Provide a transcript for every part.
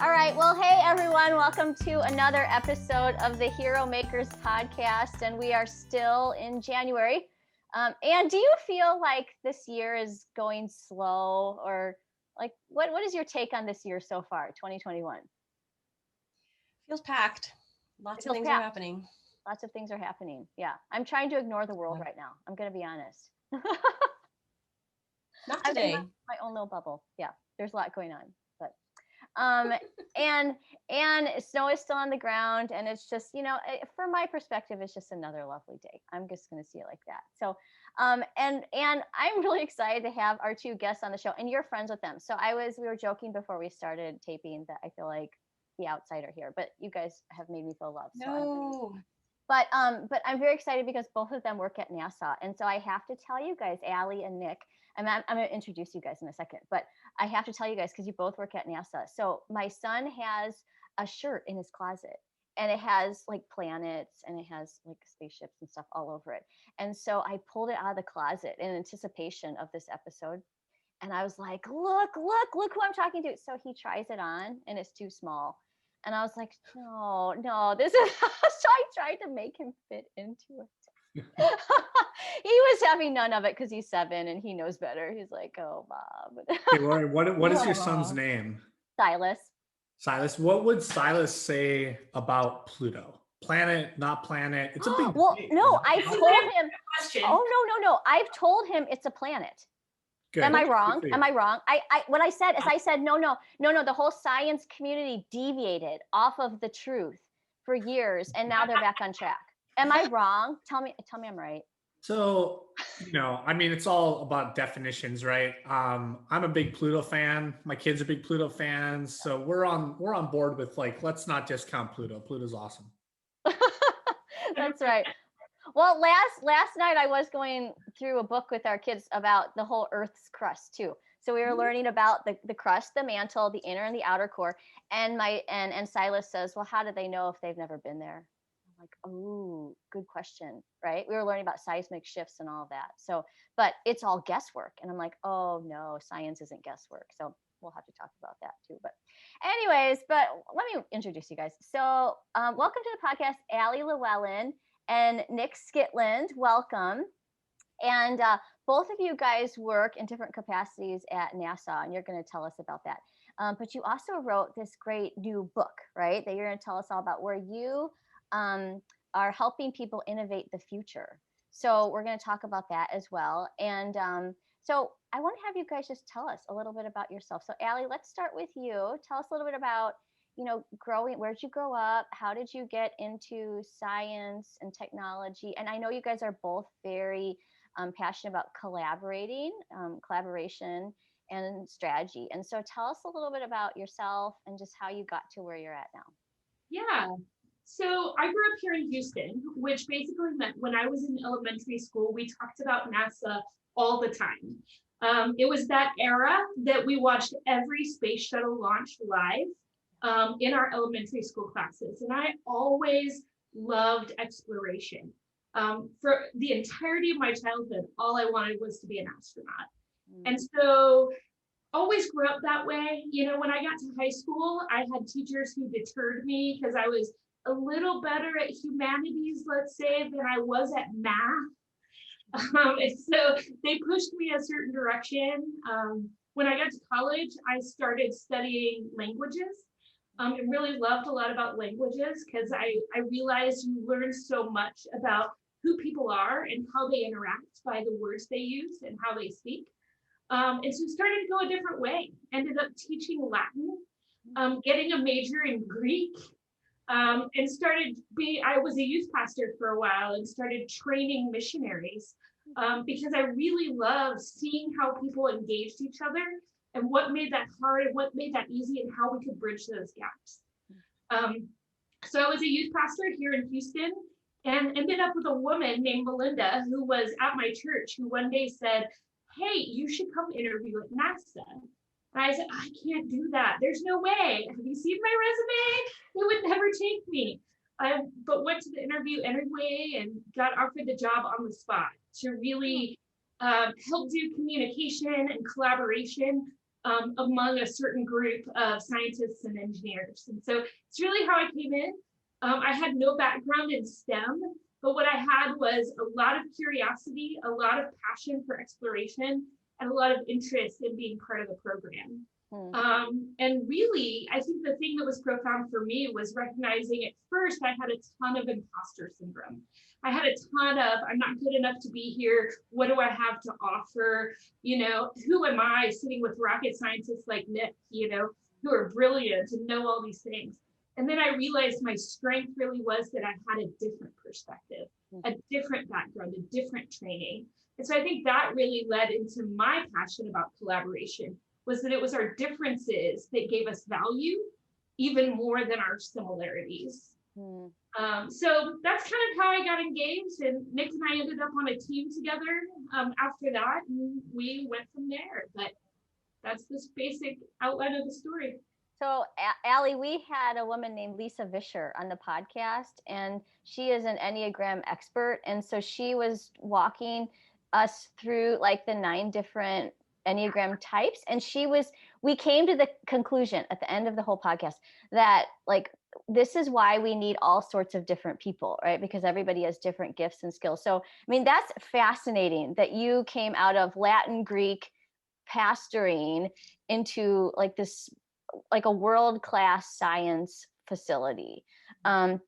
All right. Well, hey, everyone. Welcome to another episode of the Heromakers Podcast. And we are still in January. And do you feel like this year is going slow, or like what is your take on this year so far, 2021? Feels packed. Lots of things are happening. Lots of things are happening. Yeah. I'm trying to ignore the world right now. I'm going to be honest. Not today. I'm in my own little bubble. Yeah. There's a lot going on. And snow is still on the ground, and it's just, from my perspective, it's just another lovely day. I'm just going to see it like that. So, and I'm really excited to have our two guests on the show, and you're friends with them. So we were joking before we started taping that I feel like the outsider here, but you guys have made me feel loved. No. But I'm very excited because both of them work at NASA. And so I have to tell you guys, Allie and Nick, I'm going to introduce you guys in a second, but I have to tell you guys because you both work at NASA. So my son has a shirt in his closet, and it has like planets and it has like spaceships and stuff all over it. And so I pulled it out of the closet in anticipation of this episode. And I was like, look who I'm talking to. So he tries it on and it's too small. And I was like, no, this is, so I tried to make him fit into it. He was having none of it because he's 7 and he knows better. He's like, oh, Bob. Hey, Laurie, what is your son's name? Silas. Silas. What would Silas say about Pluto? Planet, not planet. It's a big thing. No, I told him. Oh, no. I've told him it's a planet. Good. Am I wrong? What I said is I said, no. The whole science community deviated off of the truth for years, and now they're back on track. Am I wrong? Tell me I'm right. So, it's all about definitions, right? I'm a big Pluto fan. My kids are big Pluto fans. So we're on board with let's not discount Pluto. Pluto's awesome. That's right. Well, last night I was going through a book with our kids about the whole Earth's crust too. So we were learning about the crust, the mantle, the inner and the outer core. And and Silas says, well, how do they know if they've never been there? I'm like, oh, good question, right? We were learning about seismic shifts and all of that. So, but it's all guesswork. And I'm like, oh no, science isn't guesswork. So we'll have to talk about that too. But anyways, let me introduce you guys. So welcome to the podcast, Allie Llewellyn and Nick Skytland. Welcome. And both of you guys work in different capacities at NASA, and you're going to tell us about that. But you also wrote this great new book, right, that you're going to tell us all about, where you are helping people innovate the future. So we're going to talk about that as well. And so I want to have you guys just tell us a little bit about yourself. So Allie, let's start with you. Tell us a little bit about growing. Where did you grow up? How did you get into science and technology? And I know you guys are both very passionate about collaboration and strategy. And so tell us a little bit about yourself and just how you got to where you're at now. Yeah. So I grew up here in Houston, which basically meant when I was in elementary school, we talked about NASA all the time. It was that era that we watched every space shuttle launch live. In our elementary school classes. And I always loved exploration. For the entirety of my childhood, all I wanted was to be an astronaut. And so always grew up that way. When I got to high school, I had teachers who deterred me because I was a little better at humanities, let's say, than I was at math. And so they pushed me a certain direction. When I got to college, I started studying languages. I really loved a lot about languages because I realized you learn so much about who people are and how they interact by the words they use and how they speak. And so started to go a different way. Ended up teaching Latin, getting a major in Greek, and I was a youth pastor for a while and started training missionaries because I really love seeing how people engaged each other and what made that hard and what made that easy and how we could bridge those gaps. So I was a youth pastor here in Houston and ended up with a woman named Melinda who was at my church, who one day said, hey, you should come interview at NASA. And I said, I can't do that. There's no way. Have you seen my resume? It would never take me. But went to the interview anyway and got offered the job on the spot to really help do communication and collaboration among a certain group of scientists and engineers. And so it's really how I came in. I had no background in STEM, but what I had was a lot of curiosity, a lot of passion for exploration, and a lot of interest in being part of the program. And really, I think the thing that was profound for me was recognizing at first I had a ton of imposter syndrome. I had a ton of, I'm not good enough to be here. What do I have to offer? You know, who am I sitting with rocket scientists like Nick, you know, who are brilliant and know all these things. And then I realized my strength really was that I had a different perspective, a different background, a different training. And so I think that really led into my passion about collaboration, was that it was our differences that gave us value even more than our similarities. So that's kind of how I got engaged, and Nick and I ended up on a team together after that, and we went from there. But that's the basic outline of the story. So, Allie, we had a woman named Lisa Vischer on the podcast, and she is an Enneagram expert. And so she was walking us through like the 9 different Enneagram types. And we came to the conclusion at the end of the whole podcast that like, this is why we need all sorts of different people, right? Because everybody has different gifts and skills. So, I mean, that's fascinating that you came out of Latin, Greek, pastoring into like this, like a world-class science facility. And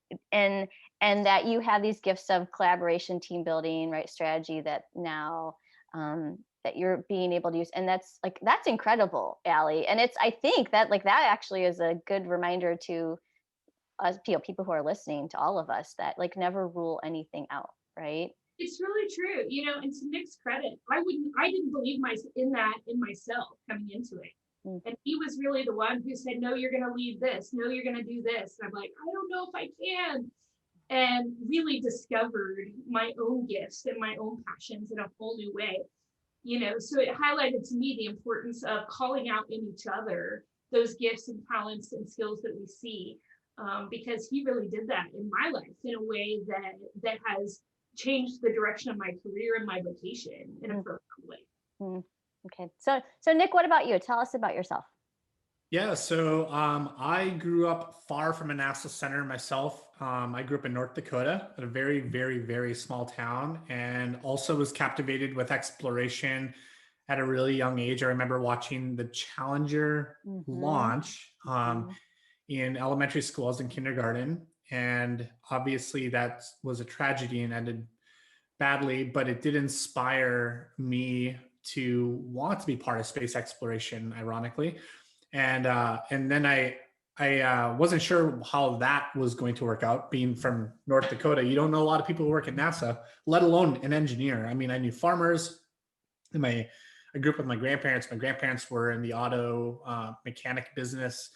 that you have these gifts of collaboration, team building, right? Strategy that now, that you're being able to use. And that's incredible, Allie. And I think that like, that actually is a good reminder to us, people who are listening, to all of us, that like never rule anything out, right? It's really true, you know, and to Nick's credit, I didn't believe in myself coming into it. And he was really the one who said, no, you're going to lead this. No, you're going to do this. And I'm like, I don't know if I can. And really discovered my own gifts and my own passions in a whole new way. You know, so it highlighted to me the importance of calling out in each other those gifts and talents and skills that we see, because he really did that in my life in a way that has changed the direction of my career and my vocation in a profound way. Okay. So Nick, what about you? Tell us about yourself. Yeah, so I grew up far from a NASA center myself. I grew up in North Dakota at a very, very, very small town, and also was captivated with exploration at a really young age. I remember watching the Challenger launch in elementary school. I was in kindergarten, and obviously that was a tragedy and ended badly, but it did inspire me to want to be part of space exploration, ironically. And then I wasn't sure how that was going to work out. Being from North Dakota, you don't know a lot of people who work at NASA, let alone an engineer. I mean, I knew farmers. I grew up with my grandparents. My grandparents were in the auto mechanic business,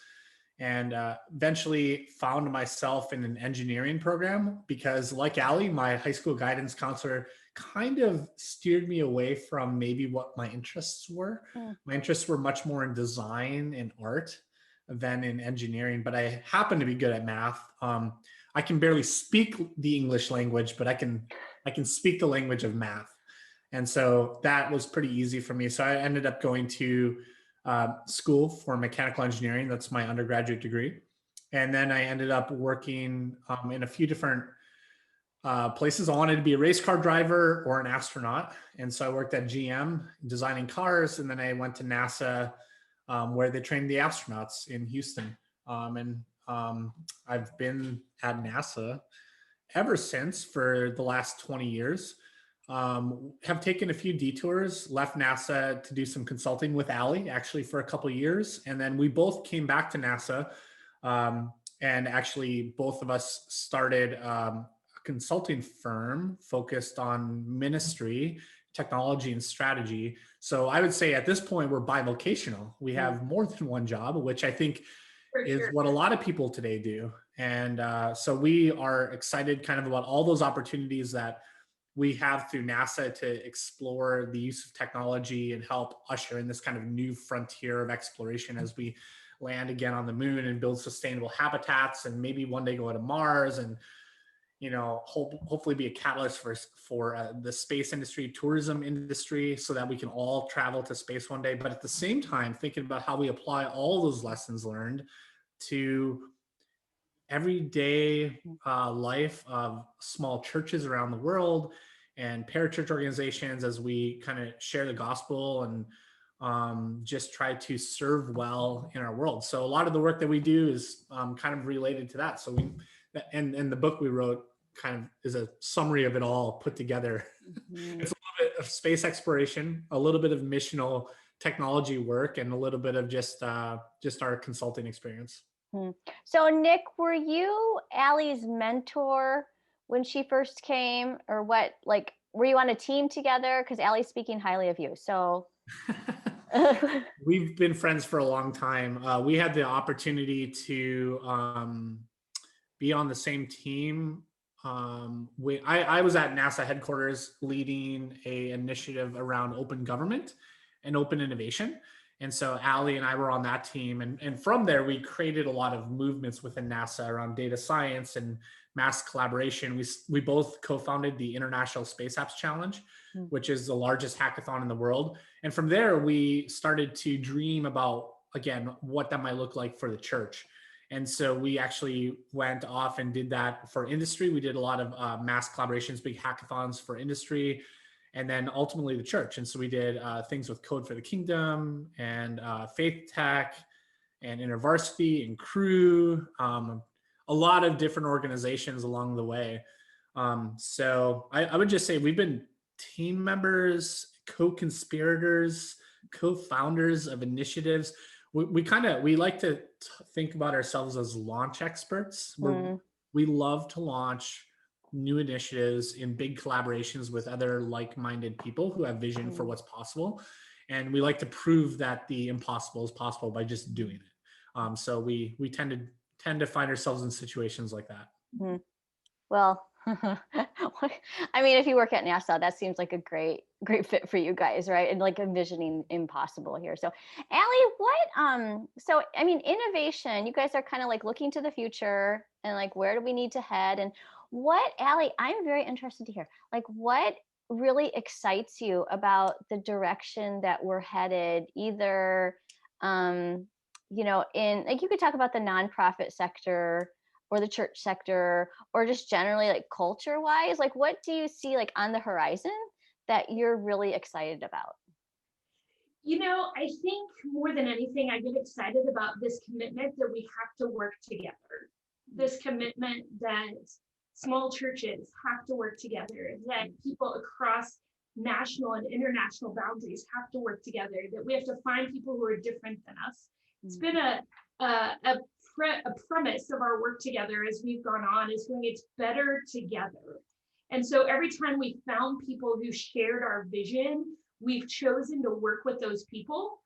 and eventually found myself in an engineering program because, like Allie, my high school guidance counselor kind of steered me away from maybe what my interests were. My interests were much more in design and art than in engineering, but I happen to be good at math. I can barely speak the English language, but I can speak the language of math. And so that was pretty easy for me. So I ended up going to school for mechanical engineering. That's my undergraduate degree. And then I ended up working in a few different places. I wanted to be a race car driver or an astronaut. And so I worked at GM designing cars. And then I went to NASA where they trained the astronauts in Houston. I've been at NASA ever since for the last 20 years. Have taken a few detours, left NASA to do some consulting with Allie actually for a couple of years. And then we both came back to NASA. And actually both of us started a consulting firm focused on ministry, technology, and strategy. So I would say at this point, we're bivocational. We have more than one job, which I think is what a lot of people today do. And so we are excited kind of about all those opportunities that we have through NASA to explore the use of technology and help usher in this kind of new frontier of exploration as we land again on the moon and build sustainable habitats and maybe one day go to Mars. And hopefully be a catalyst for the space industry, tourism industry, so that we can all travel to space one day. But at the same time, thinking about how we apply all those lessons learned to everyday life of small churches around the world and parachurch organizations, as we kind of share the gospel and just try to serve well in our world. So a lot of the work that we do is kind of related to that. So and the book we wrote kind of is a summary of it all put together. Mm-hmm. It's a little bit of space exploration, a little bit of missional technology work, and a little bit of just our consulting experience. So Nick, were you Allie's mentor when she first came, or what? Like, were you on a team together? Because Allie's speaking highly of you. So we've been friends for a long time. We had the opportunity to be on the same team. I was at NASA headquarters leading a initiative around open government and open innovation. And so Allie and I were on that team. And from there, we created a lot of movements within NASA around data science and mass collaboration. We both co-founded the International Space Apps Challenge, which is the largest hackathon in the world. And from there, we started to dream about, again, what that might look like for the church. And so we actually went off and did that for industry. We did a lot of mass collaborations, big hackathons for industry, and then ultimately the church. And so we did things with Code for the Kingdom and Faith Tech and InterVarsity and Crew, a lot of different organizations along the way. So I would just say we've been team members, co-conspirators, co-founders of initiatives. We like to think about ourselves as launch experts. We love to launch new initiatives in big collaborations with other like-minded people who have vision for what's possible. And we like to prove that the impossible is possible by just doing it. So we tend to find ourselves in situations like that. Well, I mean, if you work at NASA, that seems like a great fit for you guys, right? And like envisioning impossible here. So Allie, so I mean, innovation, you guys are kind of like looking to the future and like, where do we need to head? And Allie, I'm very interested to hear, like, what really excites you about the direction that we're headed, either, in like, you could talk about the nonprofit sector or the church sector, or just generally like culture wise, like what do you see like on the horizon that you're really excited about? I think more than anything, I get excited about this commitment that we have to work together. This commitment that small churches have to work together, that people across national and international boundaries have to work together, that we have to find people who are different than us. It's been a premise of our work together as we've gone on is going, it's better together. And so every time we found people who shared our vision, we've chosen to work with those people.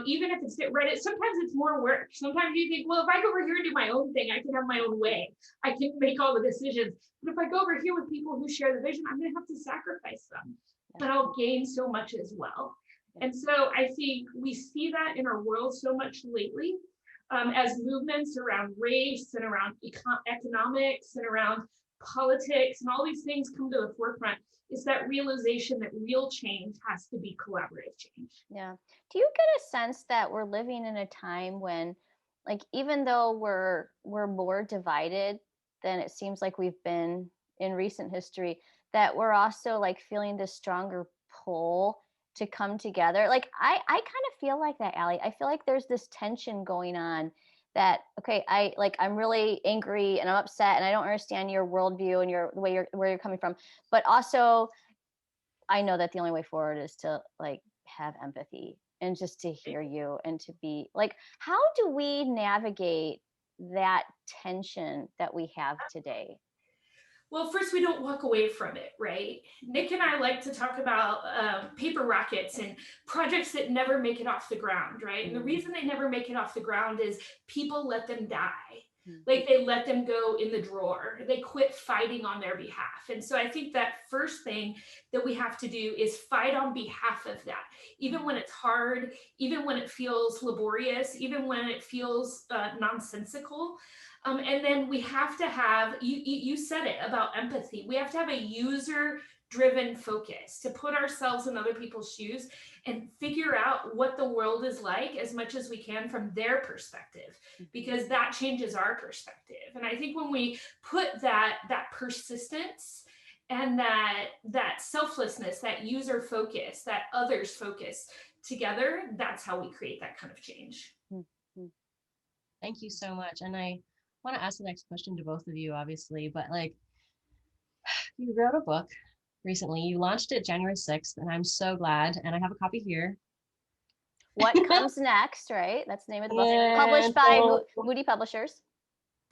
Even if it's right, sometimes it's more work. Sometimes you think, well, if I go over here and do my own thing, I can have my own way. I can make all the decisions. But if I go over here with people who share the vision, I'm going to have to sacrifice them. But I'll gain so much as well. And so I think we see that in our world so much lately. As movements around race and around economics and around politics and all these things come to the forefront, is that realization that real change has to be collaborative change. Yeah. Do you get a sense that we're living in a time when, like, even though we're more divided than it seems like we've been in recent history, that we're also like feeling this stronger pull to come together? Like I kind of feel like that, Allie. I feel like there's this tension going on that, okay, I'm really angry and I'm upset and I don't understand your worldview and where you're coming from. But also I know that the only way forward is to like have empathy and just to hear you and to be like, how do we navigate that tension that we have today? Well, first, we don't walk away from it, right? Nick and I like to talk about paper rockets and projects that never make it off the ground, right? And the reason they never make it off the ground is people let them die. Like they let them go in the drawer. They quit fighting on their behalf. And so I think that first thing that we have to do is fight on behalf of that. Even when it's hard, even when it feels laborious, even when it feels nonsensical. And then we have to have, you said it about empathy. We have to have a user-driven focus to put ourselves in other people's shoes and figure out what the world is like as much as we can from their perspective, because that changes our perspective. And I think when we put that persistence and that selflessness, that user focus, that others focus together, that's how we create that kind of change. Thank you so much. And I want to ask the next question to both of you, obviously, but like, you wrote a book recently. You launched it January 6th, and I'm so glad. And I have a copy here. What Comes Next, right? That's the name of the book. And Published by so- Moody Publishers.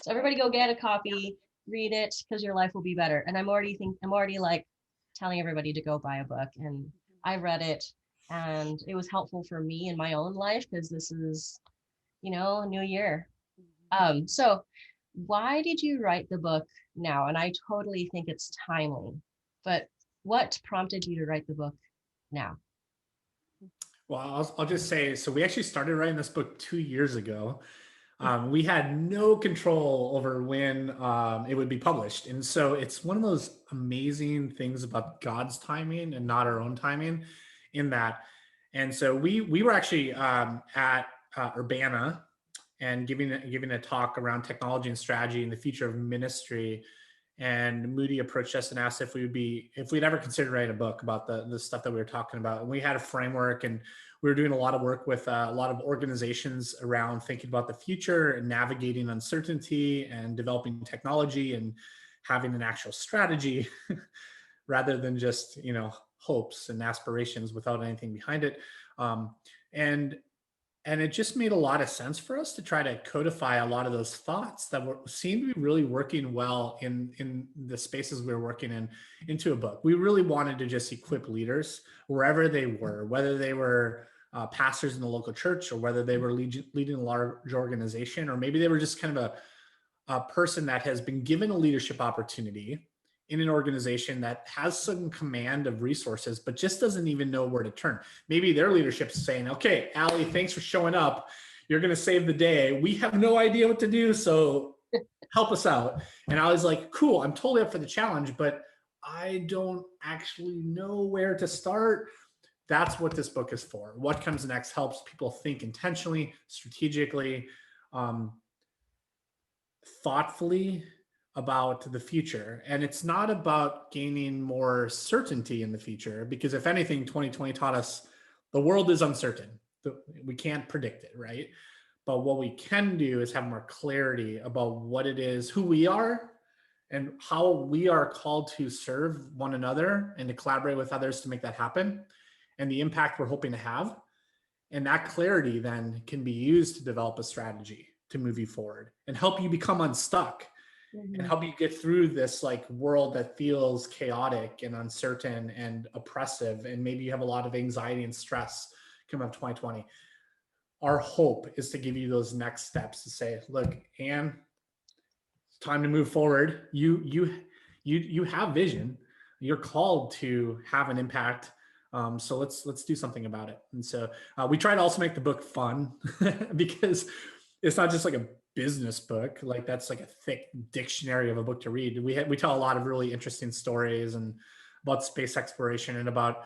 So everybody go get a copy, read it, because your life will be better. And I'm already like telling everybody to go buy a book. And I read it, and it was helpful for me in my own life, because this is, a new year. So why did you write the book now? And I totally think it's timely, but what prompted you to write the book now? Well, I'll just say, so we actually started writing this book 2 years ago. We had no control over when it would be published. And so it's one of those amazing things about God's timing and not our own timing in that. And so we were actually at Urbana and giving a talk around technology and strategy and the future of ministry. And Moody approached us and asked if we'd ever considered writing a book about the stuff that we were talking about. And we had a framework, and we were doing a lot of work with a lot of organizations around thinking about the future and navigating uncertainty and developing technology and having an actual strategy rather than just, hopes and aspirations without anything behind it. And it just made a lot of sense for us to try to codify a lot of those thoughts that seemed to be really working well in the spaces we were working in into a book. We really wanted to just equip leaders wherever they were, whether they were pastors in the local church, or whether they were leading a large organization, or maybe they were just kind of a person that has been given a leadership opportunity in an organization that has some command of resources, but just doesn't even know where to turn. Maybe their leadership is saying, okay, Allie, thanks for showing up. You're going to save the day. We have no idea what to do, so help us out. And I was like, cool, I'm totally up for the challenge, but I don't actually know where to start. That's what this book is for. What Comes Next helps people think intentionally, strategically, thoughtfully about the future. And it's not about gaining more certainty in the future, because if anything, 2020 taught us the world is uncertain. We can't predict it, right? But what we can do is have more clarity about what it is, who we are, and how we are called to serve one another and to collaborate with others to make that happen, and the impact we're hoping to have. And that clarity then can be used to develop a strategy to move you forward and help you become unstuck. And help you get through this world that feels chaotic and uncertain and oppressive. And maybe you have a lot of anxiety and stress coming up 2020. Our hope is to give you those next steps to say, look, Ann, it's time to move forward. You have vision. You're called to have an impact. So let's do something about it. And so we try to also make the book fun because it's not just like a business book, that's like a thick dictionary of a book to read. We tell a lot of really interesting stories and about space exploration and about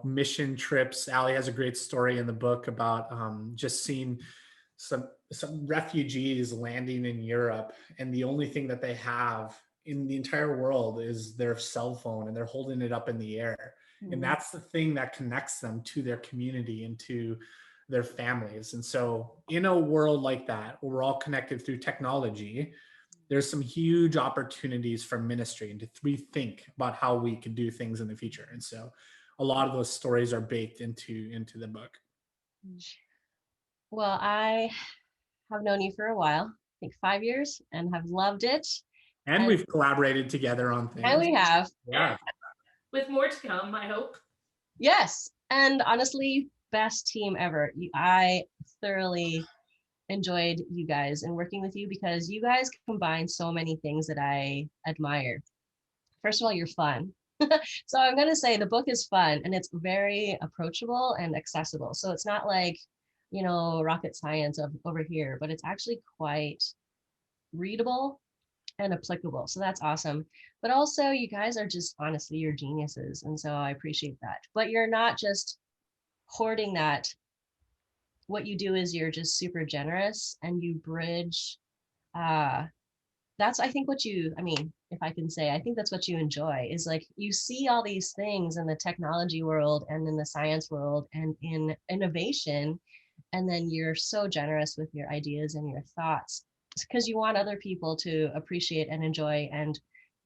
mission trips. Allie has a great story in the book about just seeing some refugees landing in Europe, and the only thing that they have in the entire world is their cell phone, and they're holding it up in the air. And that's the thing that connects them to their community and to their families. And so in a world like that, where we're all connected through technology, there's some huge opportunities for ministry and to rethink about how we can do things in the future. And so a lot of those stories are baked into the book. Well, I have known you for a while, I think 5 years, and have loved it. And we've collaborated together on things. And we have. Yeah. With more to come, I hope. Yes. And honestly, best team ever. I thoroughly enjoyed you guys and working with you, because you guys combine so many things that I admire. First of all, you're fun. So I'm going to say the book is fun, and it's very approachable and accessible. So it's not like, rocket science over here, but it's actually quite readable and applicable. So that's awesome. But also, you guys are just honestly, you're geniuses. And so I appreciate that. But you're not just hoarding that. What you do is you're just super generous and you bridge. That's, I think, I mean, if I can say, I think that's what you enjoy is like you see all these things in the technology world and in the science world and in innovation. And then you're so generous with your ideas and your thoughts because you want other people to appreciate and enjoy and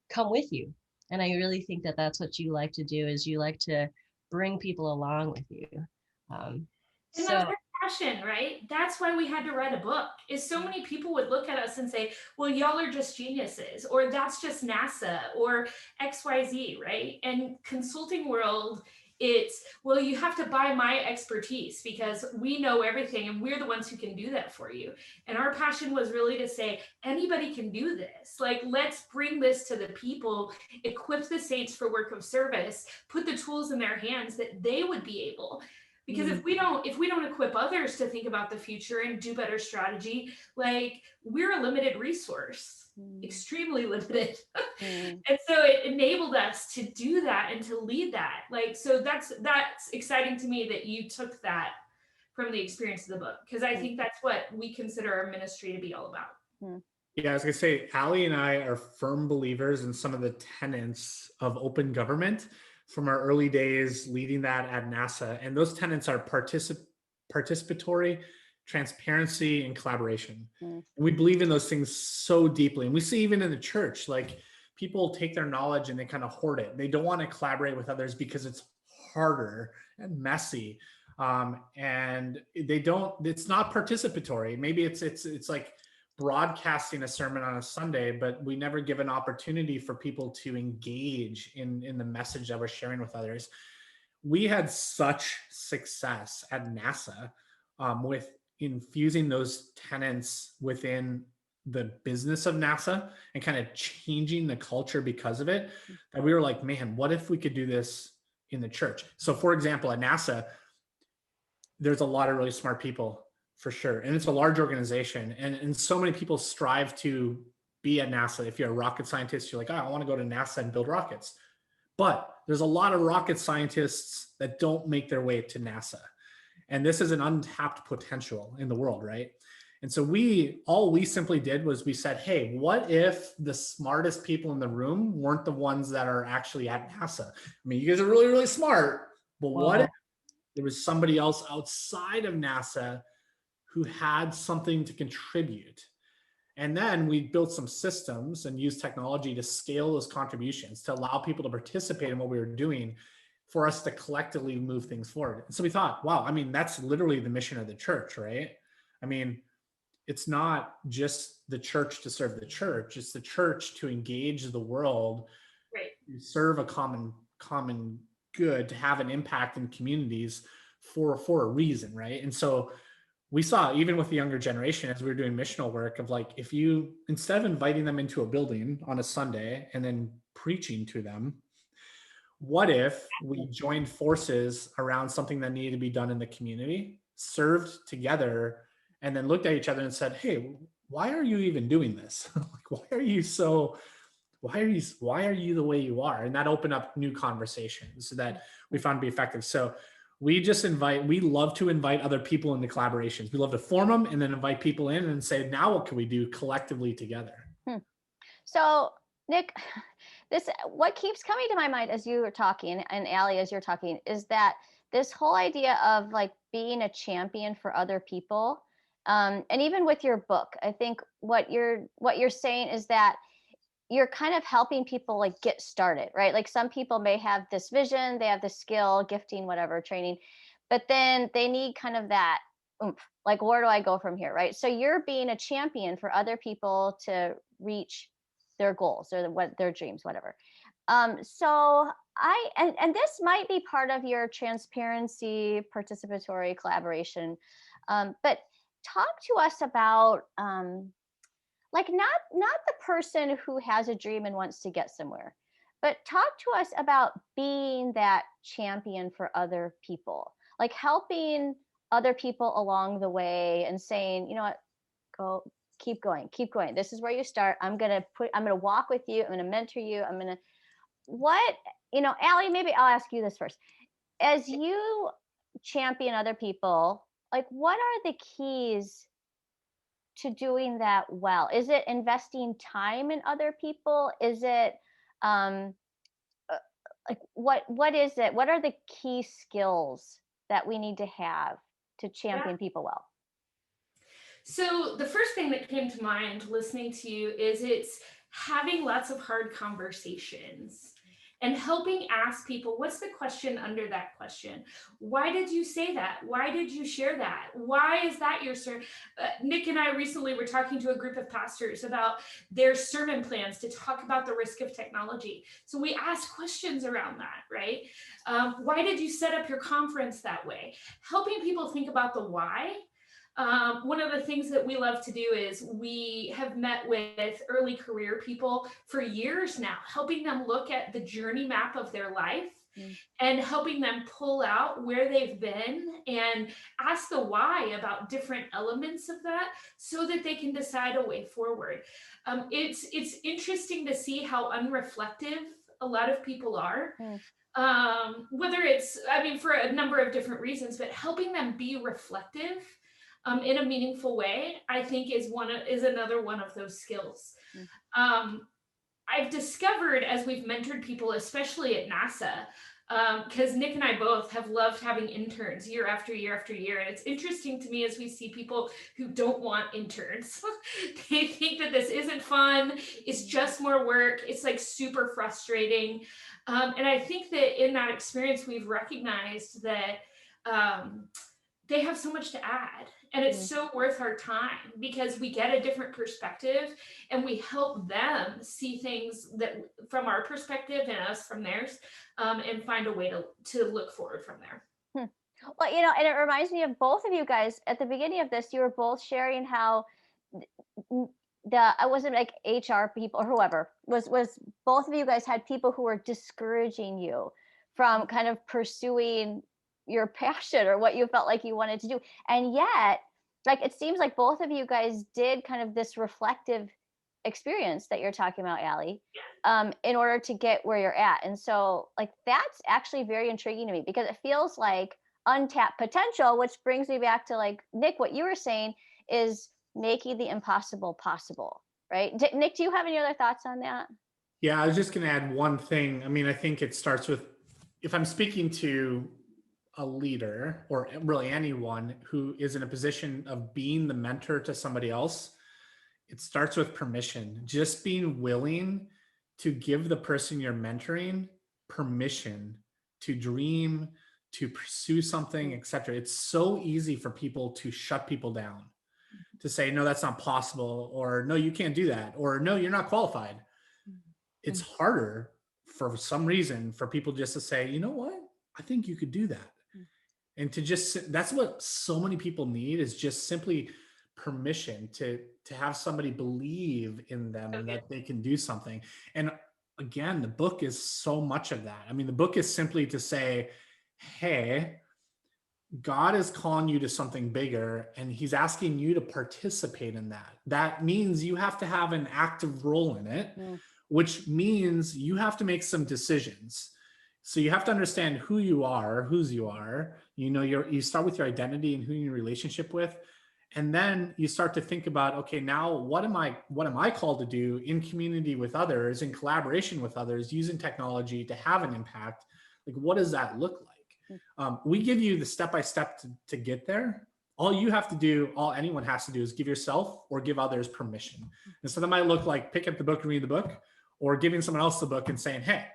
come with you. And I really think that that's what you like to do is you like to bring people along with you. And So that's our passion, right? That's why we had to write a book. Is so many people would look at us and say, well, y'all are just geniuses, or that's just NASA, or XYZ, right? And consulting world, it's, well, you have to buy my expertise because we know everything and we're the ones who can do that for you. And our passion was really to say, anybody can do this. Like, let's bring this to the people, equip the saints for work of service, put the tools in their hands that they would be able. Because if we don't equip others to think about the future and do better strategy, like we're a limited resource, extremely limited. And so it enabled us to do that and to lead that. Like, so that's exciting to me that you took that from the experience of the book, because I think that's what we consider our ministry to be all about. Yeah, I was gonna say, Allie and I are firm believers in some of the tenets of open government from our early days leading that at NASA. And those tenets are participatory, transparency, and collaboration. And we believe in those things so deeply. And we see even in the church, like people take their knowledge and they kind of hoard it. They don't want to collaborate with others because it's harder and messy. And it's not participatory. Maybe it's like broadcasting a sermon on a Sunday, but we never give an opportunity for people to engage in the message that we're sharing with others. We had such success at NASA with infusing those tenets within the business of NASA and kind of changing the culture because of it, that we were like, man, what if we could do this in the church? So for example, at NASA, there's a lot of really smart people for sure. And it's a large organization. And so many people strive to be at NASA. If you're a rocket scientist, you're like, oh, I want to go to NASA and build rockets. But there's a lot of rocket scientists that don't make their way to NASA. And this is an untapped potential in the world, right? And so all we simply did was we said, hey, what if the smartest people in the room weren't the ones that are actually at NASA? I mean, you guys are really, really smart, but what if there was somebody else outside of NASA who had something to contribute? And then we built some systems and used technology to scale those contributions to allow people to participate in what we were doing for us to collectively move things forward. And so we thought, wow, I mean, that's literally the mission of the church, right? I mean, it's not just the church to serve the church, it's the church to engage the world, right, to serve a common good, to have an impact in communities for a reason, right? And so we saw even with the younger generation as we were doing missional work of like, if you, instead of inviting them into a building on a Sunday and then preaching to them, what if we joined forces around something that needed to be done in the community, served together, and then looked at each other and said, hey, why are you even doing this? Like, why are you the way you are? And that opened up new conversations that we found to be effective. So we love to invite other people into collaborations. We love to form them and then invite people in and say, now what can we do collectively together? So Nick, what keeps coming to my mind as you were talking, and Allie, as you're talking, is that this whole idea of like being a champion for other people. And even with your book, I think what you're saying is that you're kind of helping people like get started, right? Like some people may have this vision, they have the skill, gifting, whatever, training, but then they need kind of that oomph, like where do I go from here, right? So you're being a champion for other people to reach their goals or their dreams, whatever. So and this might be part of your transparency, participatory collaboration, but talk to us about like not the person who has a dream and wants to get somewhere, but talk to us about being that champion for other people, like helping other people along the way and saying, you know what, keep going, keep going. This is where you start. I'm going to walk with you. I'm going to mentor you. Allie, maybe I'll ask you this first. As you champion other people, like, what are the keys to doing that well? Is it investing time in other people? Is it, like, what is it? What are the key skills that we need to have to champion people well? So the first thing that came to mind listening to you is it's having lots of hard conversations and helping ask people, what's the question under that question? Why did you say that? Why did you share that? Why is that your sermon? Nick and I recently were talking to a group of pastors about their sermon plans to talk about the risk of technology. So we asked questions around that, right? Why did you set up your conference that way? Helping people think about the why. One of the things that we love to do is we have met with early career people for years now, helping them look at the journey map of their life and helping them pull out where they've been and ask the why about different elements of that so that they can decide a way forward. It's interesting to see how unreflective a lot of people are. Whether it's, for a number of different reasons, but helping them be reflective in a meaningful way, I think is another one of those skills. I've discovered as we've mentored people, especially at NASA, because Nick and I both have loved having interns year after year after year. And it's interesting to me as we see people who don't want interns. They think that this isn't fun. It's just more work. It's like super frustrating. And I think that in that experience, we've recognized that they have so much to add. And it's so worth our time because we get a different perspective and we help them see things that from our perspective and us from theirs, and find a way to look forward from there. Well, and it reminds me of both of you guys at the beginning of this. You were both sharing how I wasn't like HR people or whoever was both of you guys had people who were discouraging you from kind of pursuing your passion or what you felt like you wanted to do. And yet, like, it seems like both of you guys did kind of this reflective experience that you're talking about, Allie, in order to get where you're at. And so, like, that's actually very intriguing to me because it feels like untapped potential, which brings me back to, like, Nick, what you were saying is making the impossible possible, right? Nick, do you have any other thoughts on that? Yeah, I was just going to add one thing. I think it starts with, if I'm speaking to a leader or really anyone who is in a position of being the mentor to somebody else, it starts with permission. Just being willing to give the person you're mentoring permission to dream, to pursue something, etc. It's so easy for people to shut people down, to say, no, that's not possible, or no, you can't do that, or no, you're not qualified. It's harder for some reason for people just to say, you know what, I think you could do that. And to just, that's what so many people need, is just simply permission to have somebody believe in them and that they can do something. And again, the book is so much of that. The book is simply to say, hey, God is calling you to something bigger and he's asking you to participate in that. That means you have to have an active role in it, which means you have to make some decisions. So you have to understand who you are, whose you are. You start with your identity and who you're in relationship with. And then you start to think about, okay, now what am I called to do in community with others, in collaboration with others, using technology to have an impact? Like, what does that look like? We give you the step-by-step to get there. All you have to do, all anyone has to do, is give yourself or give others permission. And so that might look like pick up the book and read the book, or giving someone else the book and saying, hey,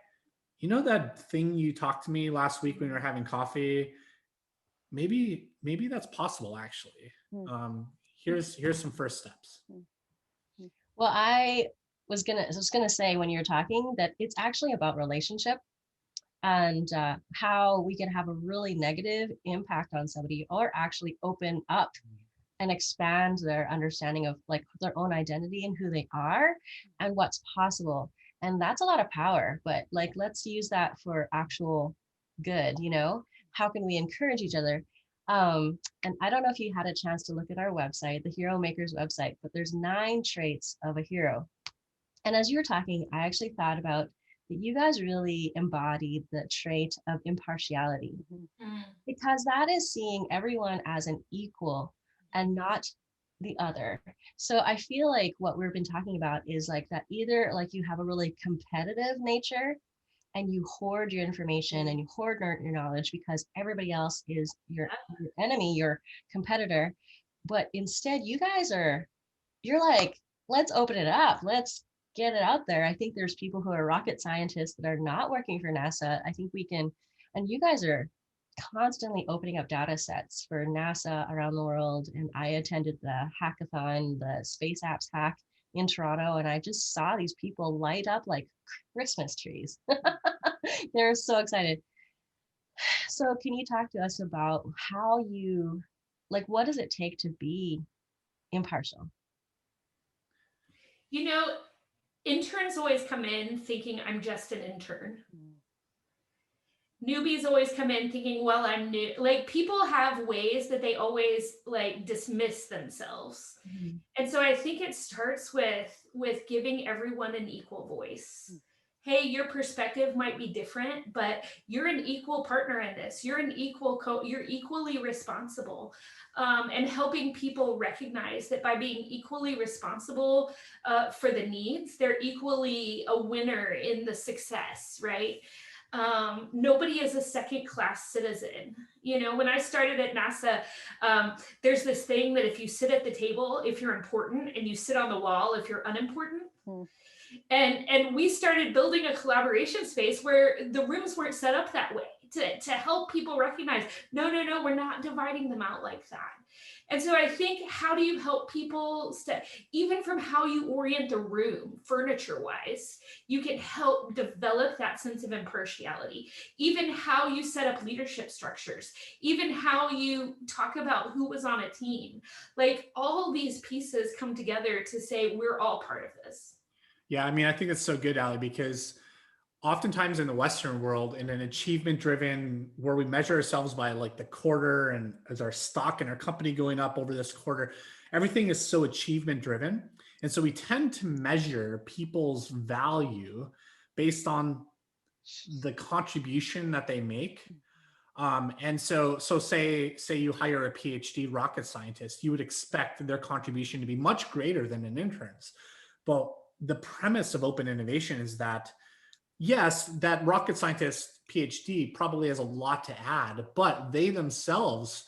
you know that thing you talked to me last week when we were having coffee? Maybe that's possible, actually. Here's some first steps. Well, I was gonna say when you're talking that it's actually about relationship and how we can have a really negative impact on somebody or actually open up and expand their understanding of like their own identity and who they are and what's possible. And that's a lot of power, but like, let's use that for actual good. How can we encourage each other? And I don't know if you had a chance to look at our website, the Heromakers website, but there's 9 traits of a hero. And as you were talking, I actually thought about that you guys really embodied the trait of impartiality, because that is seeing everyone as an equal and not the other. So I feel like what we've been talking about is like that, either like you have a really competitive nature and you hoard your information and you hoard your knowledge because everybody else is your enemy, your competitor. But instead, you guys you're like, let's open it up. Let's get it out there. I think there's people who are rocket scientists that are not working for NASA. I think we can, and you guys are constantly opening up data sets for NASA around the world. And I attended the hackathon, the Space Apps Hack in Toronto, and I just saw these people light up like Christmas trees. They're so excited. So can you talk to us about how you, like, what does it take to be impartial? You know, interns always come in thinking I'm just an intern. Newbies always come in thinking, well, I'm new. Like, people have ways that they always like dismiss themselves. And so I think it starts with giving everyone an equal voice. Hey, your perspective might be different, but you're an equal partner in this. You're an equal you're equally responsible. And helping people recognize that by being equally responsible for the needs, they're equally a winner in the success, right? Nobody is a second-class citizen. You know, when I started at NASA, there's this thing that if you sit at the table, if you're important, and you sit on the wall if you're unimportant. And we started building a collaboration space where the rooms weren't set up that way to help people recognize, no, we're not dividing them out like that. And so I think, how do you help people even from how you orient the room, furniture wise, you can help develop that sense of impartiality, even how you set up leadership structures, even how you talk about who was on a team. Like, all these pieces come together to say we're all part of this. Yeah, I mean, I think it's so good, Ali, because oftentimes in the Western world, in an achievement driven, where we measure ourselves by like the quarter and as our stock and our company going up over this quarter, everything is so achievement driven. And so we tend to measure people's value based on the contribution that they make. And so say you hire a PhD rocket scientist, you would expect their contribution to be much greater than an intern's. But the premise of open innovation is that, yes, that rocket scientist PhD probably has a lot to add, but they themselves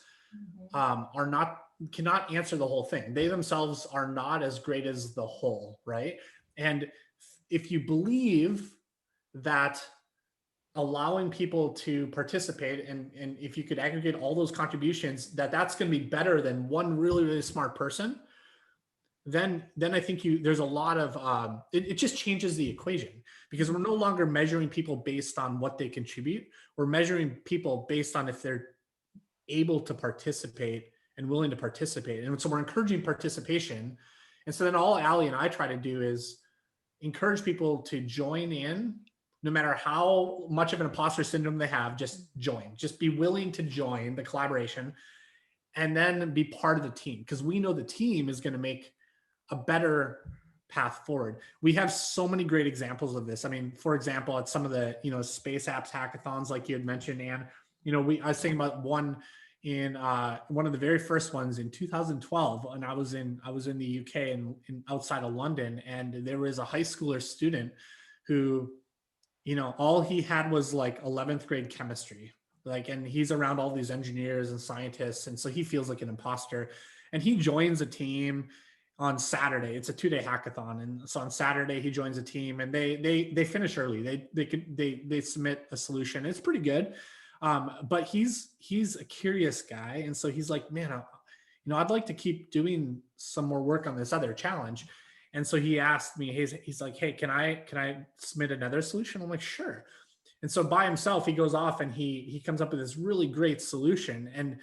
cannot answer the whole thing. They themselves are not as great as the whole, right? And if you believe that allowing people to participate, and if you could aggregate all those contributions, that's going to be better than one really, really smart person, then I think there's a lot of, it just changes the equation, because we're no longer measuring people based on what they contribute. We're measuring people based on if they're able to participate and willing to participate. And so we're encouraging participation. And so then all Ali and I try to do is encourage people to join in, no matter how much of an imposter syndrome they have, just join, just be willing to join the collaboration and then be part of the team. Because we know the team is going to make a better path forward. We have so many great examples of this. I mean, for example, at some of the, space apps hackathons, like you had mentioned, Ann, I was thinking about one in one of the very first ones in 2012, and I was in the UK and outside of London, and there was a high schooler student who, all he had was like 11th grade chemistry, and he's around all these engineers and scientists, and so he feels like an imposter, and he joins a team on Saturday. It's a 2-day hackathon, and so on Saturday he joins a team, and they finish early. They submit a solution. It's pretty good, but he's a curious guy, and so he's like, man, I'd like to keep doing some more work on this other challenge. And so he asked me, he's like, hey, can I submit another solution? I'm like, sure. And so by himself, he goes off and he comes up with this really great solution,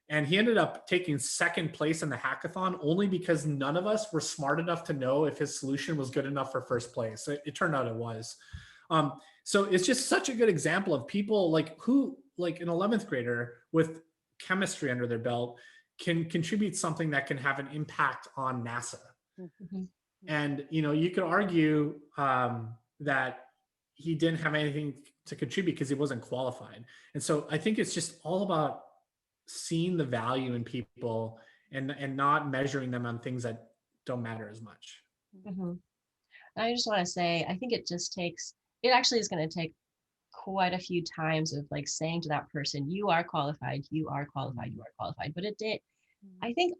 and he ended up taking second place in the hackathon only because none of us were smart enough to know if his solution was good enough for first place. It turned out it was. So it's just such a good example of people like an 11th grader with chemistry under their belt can contribute something that can have an impact on NASA. Mhm. And, you could argue that he didn't have anything to contribute because he wasn't qualified. And so I think it's just all about seeing the value in people and not measuring them on things that don't matter as much. Mhm. I just want to say, I think it actually is going to take quite a few times of like saying to that person, you are qualified, you are qualified, you are qualified. But I think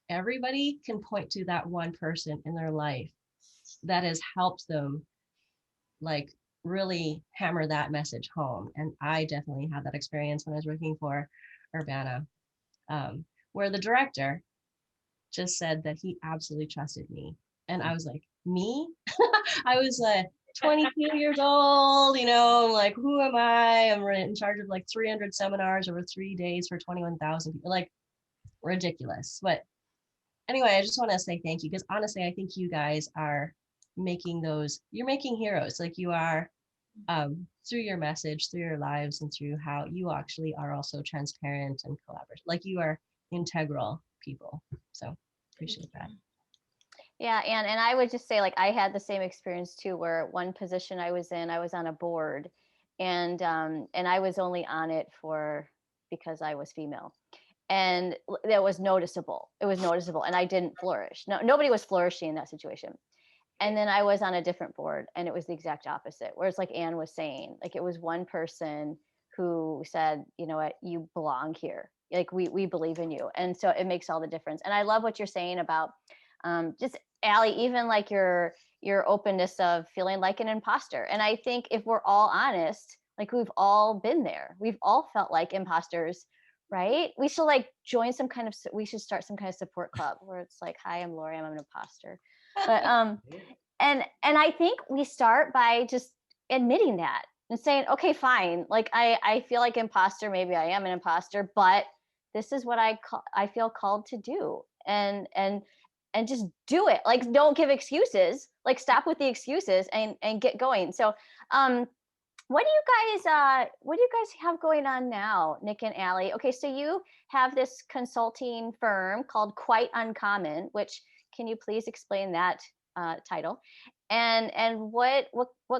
everybody can point to that one person in their life that has helped them like really hammer that message home. And I definitely had that experience when I was working for Urbana, where the director just said that he absolutely trusted me. And I was like, me? I was 22 years old, like, who am I? I'm in charge of like 300 seminars over 3 days for 21,000 people, like ridiculous. But anyway, I just want to say thank you, because honestly, I think you guys are you're making heroes. Like you are, through your message, through your lives, and through how you actually are also transparent and collaborative. Like you are integral people. So appreciate that. Yeah, and I would just say, like, I had the same experience too, where one position I was in, I was on a board, and I was only on it because I was female, and that was noticeable. It was noticeable, and I didn't flourish. No, nobody was flourishing in that situation. And then I was on a different board, and it was the exact opposite. Whereas, like Ann was saying, like it was one person who said, you know what, you belong here. Like we believe in you, and so it makes all the difference. And I love what you're saying about just Allie, even like your openness of feeling like an imposter. And I think if we're all honest, like we've all been there. We've all felt like imposters, right? We should we should start some kind of support club where it's like, hi, I'm Laurie, I'm an imposter. But and I think we start by just admitting that and saying, okay, fine. Like I feel like imposter, maybe I am an imposter, but this is what I feel called to do. And just do it. Like, don't give excuses. Like, stop with the excuses and get going. So, what do you guys have going on now, Nick and Allie? Okay, so you have this consulting firm called Quite Uncommon. Which, can you please explain that title? And what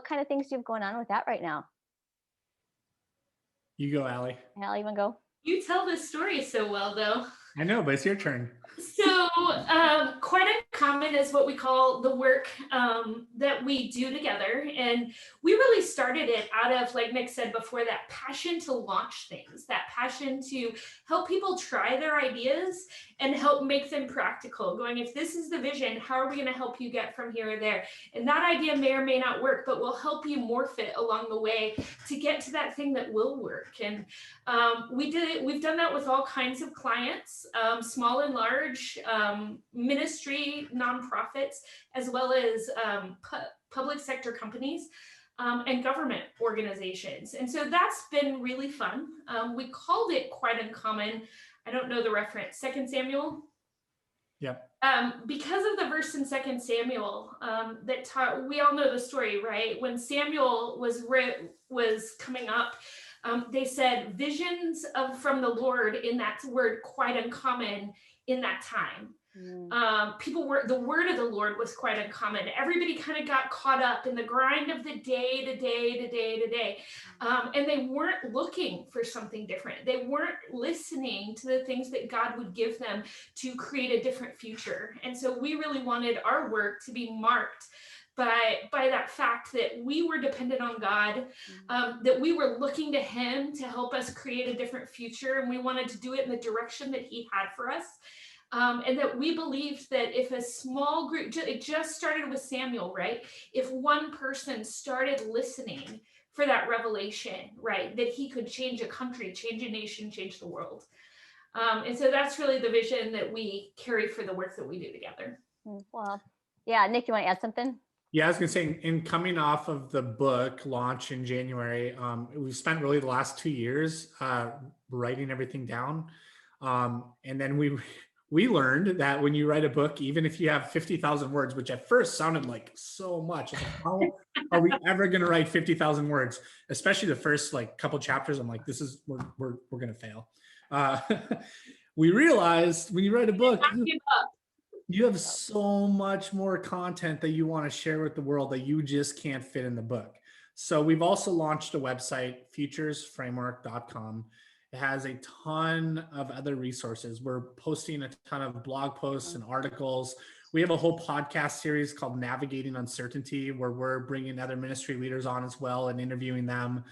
kind of things do you have going on with that right now? You go, Allie. Allie, you want to go? You tell this story so well, though. I know, but it's your turn. So Quite Uncommon is what we call the work that we do together. And we really started it out of, like Nick said before, that passion to launch things, that passion to help people try their ideas and help make them practical. Going, if this is the vision, how are we going to help you get from here or there? And that idea may or may not work, but we'll help you morph it along the way to get to that thing that will work. And we've done that with all kinds of clients, small and large, ministry, nonprofits, as well as public sector companies and government organizations. And so that's been really fun. We called it Quite Uncommon. I don't know the reference. 2 Samuel? Yeah. Because of the verse in 2 Samuel we all know the story, right? When Samuel was coming up, they said visions from the Lord, in that word quite uncommon in that time. The word of the Lord was quite uncommon. Everybody kind of got caught up in the grind of the day to day. And they weren't looking for something different. They weren't listening to the things that God would give them to create a different future. And so we really wanted our work to be marked by that fact that we were dependent on God, that we were looking to Him to help us create a different future. And we wanted to do it in the direction that He had for us. And that we believed that if a small group, it just started with Samuel, right? If one person started listening for that revelation, right, that he could change a country, change a nation, change the world. And so that's really the vision that we carry for the work that we do together. Well, yeah, Nick, you want to add something? Yeah, I was going to say, in coming off of the book launch in January, we spent really the last 2 years writing everything down. And then we we learned that when you write a book, even if you have 50,000 words, which at first sounded like so much, like, how are we ever going to write 50,000 words? Especially the first like couple chapters. I'm like, we're going to fail. We realized when you write a book, you have so much more content that you want to share with the world that you just can't fit in the book. So we've also launched a website, futuresframework.com. It has a ton of other resources. We're posting a ton of blog posts and articles. We have a whole podcast series called Navigating Uncertainty, where we're bringing other ministry leaders on as well and interviewing them.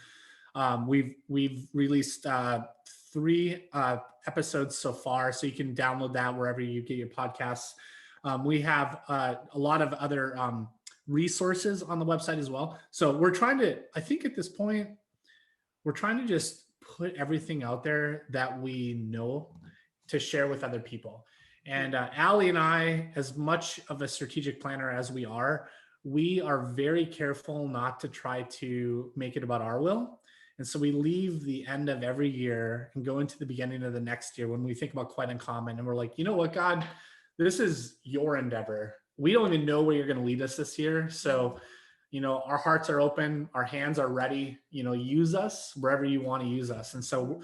We've released 3 episodes so far, so you can download that wherever you get your podcasts. We have a lot of other resources on the website as well. So we're trying to, I think at this point, we're trying to just put everything out there that we know to share with other people. And Allie and I, as much of a strategic planner as we are very careful not to try to make it about our will. And so we leave the end of every year and go into the beginning of the next year when we think about Quite Uncommon. And we're like, you know what, God, this is your endeavor. We don't even know where you're going to lead us this year. So, our hearts are open, our hands are ready, use us wherever you want to use us. And so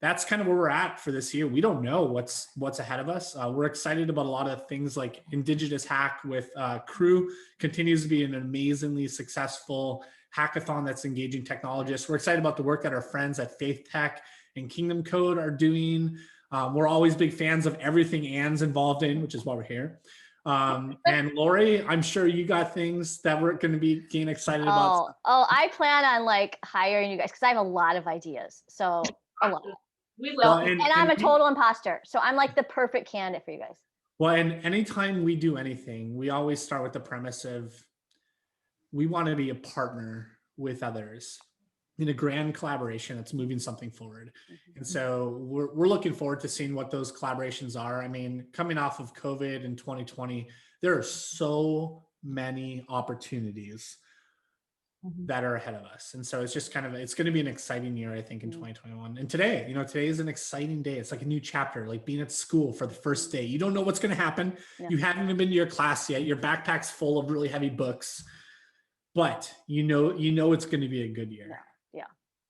that's kind of where we're at for this year. We don't know what's ahead of us. We're excited about a lot of things like Indigenous Hack with Crew continues to be an amazingly successful hackathon that's engaging technologists. We're excited about the work that our friends at Faith Tech and Kingdom Code are doing. We're always big fans of everything Ann's involved in, which is why we're here. And Laurie, I'm sure you got things that we're going to be getting excited about. I plan on like hiring you guys because I have a lot of ideas. So a lot. We love and I'm a total imposter. So I'm like the perfect candidate for you guys. Well, and anytime we do anything, we always start with the premise of we want to be a partner with others in a grand collaboration that's moving something forward. And so we're looking forward to seeing what those collaborations are. I mean, coming off of COVID in 2020, there are so many opportunities that are ahead of us. And so it's just it's going to be an exciting year, I think, in 2021. And today is an exciting day. It's like a new chapter, like being at school for the first day. You don't know what's going to happen. Yeah. You haven't even been to your class yet. Your backpack's full of really heavy books, but you know it's going to be a good year.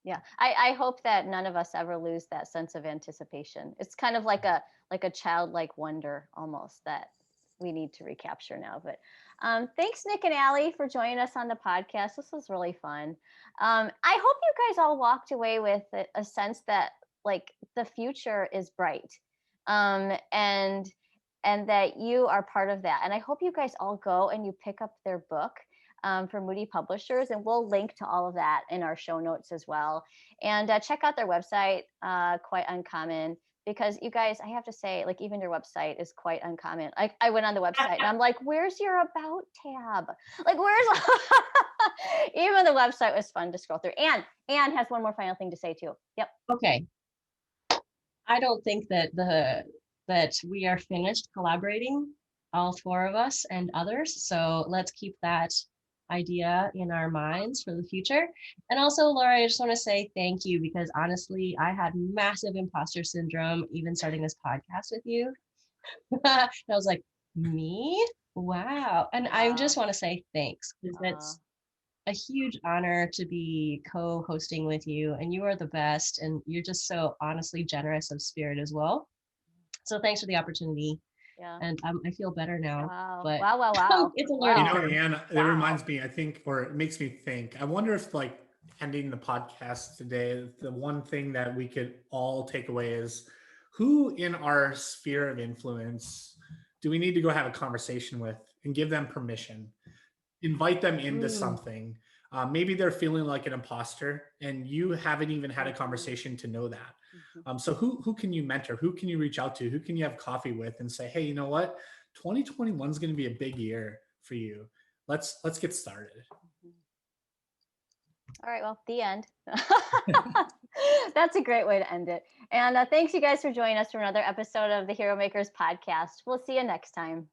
Yeah. I hope that none of us ever lose that sense of anticipation. It's kind of like a childlike wonder almost that we need to recapture now. But thanks, Nick and Allie, for joining us on the podcast. This was really fun. I hope you guys all walked away with a sense that like the future is bright, and that you are part of that. And I hope you guys all go and you pick up their book. From Moody Publishers, and we'll link to all of that in our show notes as well. And check out their website, Quite Uncommon, because you guys, I have to say, like even your website is quite uncommon. I went on the website and I'm like, where's your about tab? Like where's, even the website was fun to scroll through. Ann has one more final thing to say too. Yep. Okay. I don't think that that we are finished collaborating, all 4 of us and others. So let's keep that idea in our minds for the future. And also, Laura, I just want to say thank you, because honestly, I had massive imposter syndrome even starting this podcast with you. And I was like, me? Wow. And I just want to say thanks, because it's a huge honor to be co-hosting with you, and you are the best, and you're just so honestly generous of spirit as well. So thanks for the opportunity. Yeah. And I feel better now. Wow. But Wow. It's a learning curve. Ann, it reminds me, I think, or it makes me think, I wonder if like ending the podcast today, the one thing that we could all take away is who in our sphere of influence do we need to go have a conversation with and give them permission, invite them into something. Maybe they're feeling like an imposter and you haven't even had a conversation to know that. So who can you mentor? Who can you reach out to? Who can you have coffee with and say, hey, you know what? 2021 is going to be a big year for you. Let's get started. All right. Well, the end. That's a great way to end it. And thanks you guys for joining us for another episode of the Heromakers Podcast. We'll see you next time.